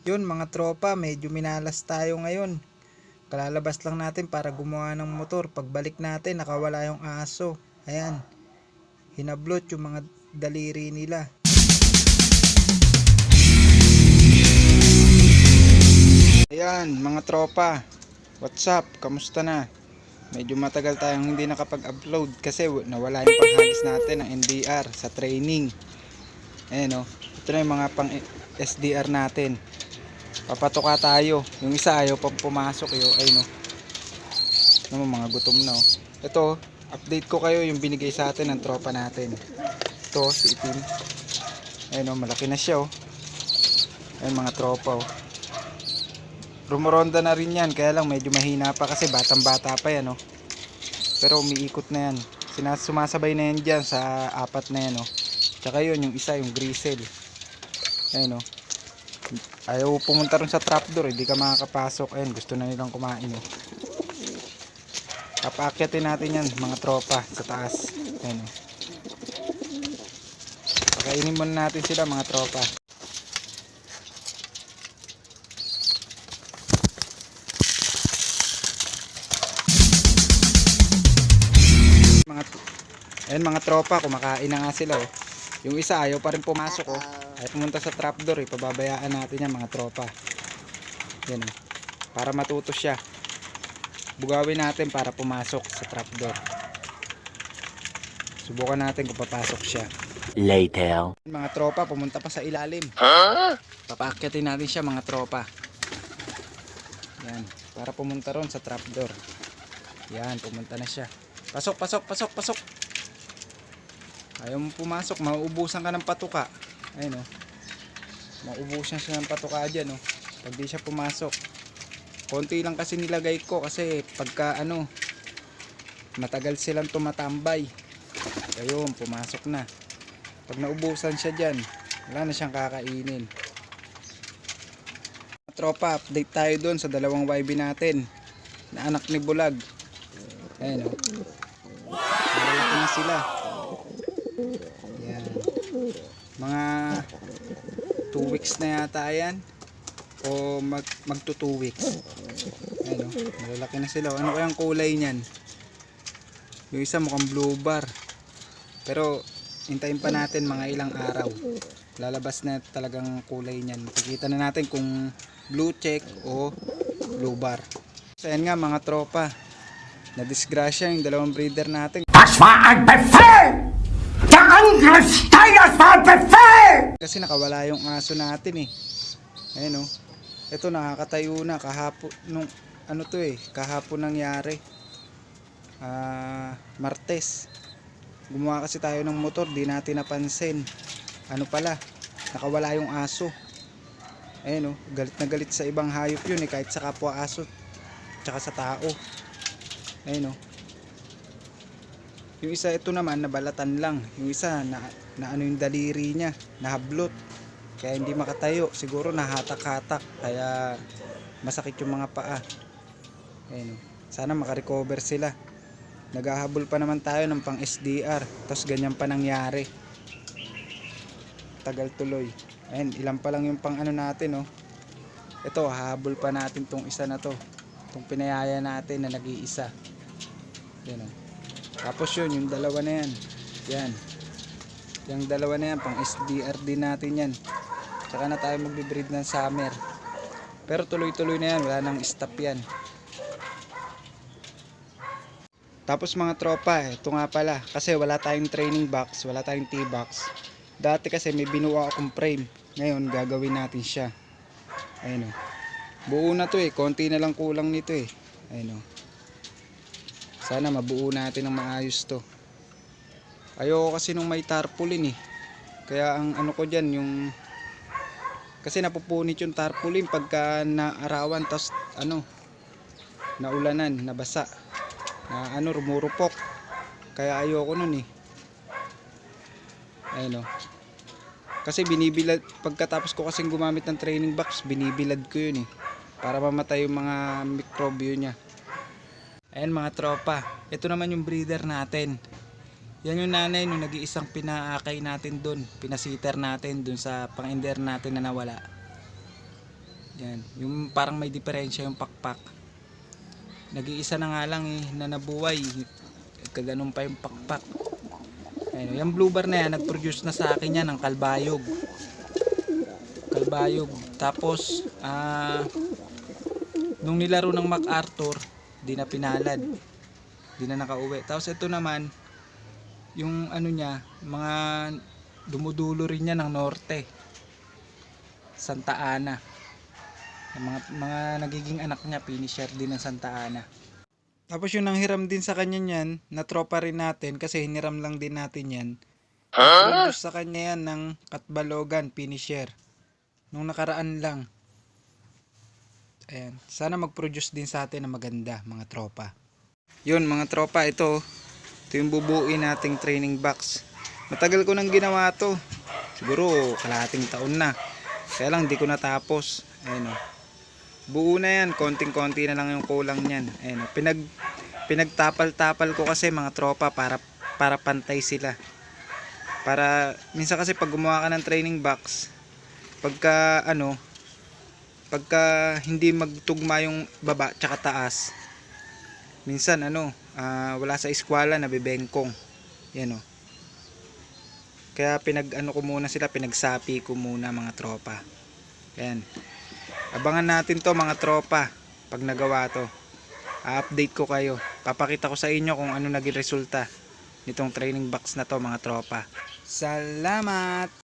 Yun mga tropa, medyo minalas tayo ngayon. Kalalabas lang natin para gumawa ng motor. Pagbalik natin, nakawala yung aso. Ayan, hinablot yung mga daliri nila. Ayan mga tropa, what's up? Kamusta na? Medyo matagal tayong hindi nakapag-upload kasi nawala yung paghagis natin ng NDR sa training. Ayan o, ito na yung mga pang SDR natin. Papatuka tayo. Yung isa ayaw pang pumasok yun. Ayun o, naman mga gutom na o. Ito, update ko kayo yung binigay sa atin ng tropa natin. Ito, si Itim. Ayun o, malaki na siya o. Ayun mga tropa o. Rumoronda na rin yan, kaya lang medyo mahina pa kasi batang bata pa yan o. Pero umiikot na yan. Sumasabay na yan dyan sa apat na yan o. Tsaka yun, yung isa, yung grisel. Ayun o. Ayaw pumunta rin sa trapdoor, hindi ka makakapasok. Ayun, gusto na nilang kumain o. Papaakyatin natin yan mga tropa sa taas. Ayun o. Pakainin muna natin sila mga tropa. Ayun mga tropa, kumakain na nga sila oh. Yung isa ayaw pa rin pumasok oh. Ayaw pumunta sa trapdoor eh. Pababayaan natin yan mga tropa. Yan oh. Para matuto siya. Bugawin natin para pumasok sa trapdoor. Subukan natin kung papasok siya. Later. Mga tropa, pumunta pa sa ilalim. Papaakyatin natin siya mga tropa. Yan, para pumunta ron sa trapdoor. Yan, pumunta na siya. Pasok, pasok, pasok, pasok. Ayaw mo pumasok, mauubusan ka ng patuka. Ayun o. Mauubusan siya ng patuka dyan o. Pag di siya pumasok. Konti lang kasi nilagay ko kasi pagka ano, matagal silang tumatambay. Ayun, pumasok na. Pag naubusan siya dyan, wala na siyang kakainin. Tropa, update tayo dun sa dalawang YB natin na anak ni Bulag. Ayun o. Malaki na sila. Yan. Mga 2 weeks na yata yan o magto 2 weeks. Ayun o, malalaki na sila. Ano kayang kulay niyan? Yung isa mukhang blue bar, pero hintayin pa natin mga ilang araw, lalabas na talagang kulay niyan. Makikita na natin kung blue check o blue bar. So yan nga mga tropa, na disgrasya yung dalawang breeder natin. That's why I prefer the English style as I prefer! Kasi nakawala yung aso natin eh. Ayun o. Ito nakakatayo na kahapon nung ano to eh, kahapon nangyari. Martes. Gumawa kasi tayo ng motor, di natin napansin. Ano pala, nakawala yung aso. Ayun o, galit na galit sa ibang hayop yun eh, kahit sa kapwa aso, tsaka sa tao. Ayun o. Yung isa ito naman nabalatan lang. Yung isa na ano yung daliri niya, nahablot. Kaya hindi makatayo. Siguro nahatak-hatak. Kaya masakit yung mga paa. Ayun o. Sana makarecover sila. Naghahabol pa naman tayo ng pang SDR. Tapos ganyan pa nangyari. Tagal tuloy. Ayun, ilan pa lang yung pang ano natin o. Ito, hahabol pa natin tong isa na to. Itong pinayaya natin na nag-iisa. Yan o. Tapos yun, yung dalawa na yan. Yan. Yung dalawa na yan, pang SDR din natin yan. Tsaka na tayo magbe-breed ng summer. Pero tuloy-tuloy na yan, wala nang stop yan. Tapos mga tropa, ito nga pala. Kasi wala tayong training box, wala tayong T-box. Dati kasi may binuo akong frame. Ngayon, gagawin natin siya. Ayun o. Buo na to eh, konti na lang kulang nito eh. Ayun o. Sana mabuo natin ng maayos to. Ayoko kasi nung may tarpaulin eh. Kaya ang ano ko dyan, yung kasi napupunit yung tarpaulin pagka naarawan, tas ano, naulanan, nabasa, na ano, rumurupok. Kaya ayoko nun eh. Ayun o. Kasi binibilad, pagkatapos ko kasing gumamit ng training box, binibilad ko yun eh, para mamatay yung mga mikrobyo nya. Ayan mga tropa, ito naman yung breeder natin. Yan yung nanay nung nag-iisang pinaakay natin dun, pinasiter natin dun sa pang-ender natin na nawala. Yan, yung parang may diferensya yung pakpak. Nag-iisa na nga lang na nabuhay. Kaganon pa yung pakpak. Ayun, yung blue bar na yan, nag-produce na sa akin yan ng kalbayog. Tapos nung nilaro ng MacArthur, di na pinalad, di na nakauwi. Tapos ito naman yung ano niya, mga dumudulo rin niya ng norte, Santa Ana. Yung mga nagiging anak niya, finisher din ng Santa Ana. Tapos yung nanghiram din sa kanya niyan, na tropa rin natin kasi hiniram lang din natin yan. Produce sa kanya yan ng Katbalogan finisher nung nakaraan lang. Ayan, sana mag-produce din sa atin na maganda, mga tropa. Yun mga tropa, ito yung bubuuin nating training box. Matagal ko nang ginawa to, siguro kalahating taon na, kaya lang di ko natapos. Ayan o, buo na yan, konting-konti na lang yung kulang nyan. Ayan o, pinagtapal-tapal ko kasi mga tropa para pantay sila. Para minsan kasi pag gumawa ka ng training box, pagka hindi magtugma yung baba tsaka taas, minsan wala sa eskwela, nabibengkong. Yan o, kaya pinagsapi ko muna mga tropa. Ayan, abangan natin to mga tropa. Pag nagawa to, update ko kayo, papakita ko sa inyo kung ano naging resulta nitong training box na to mga tropa. Salamat!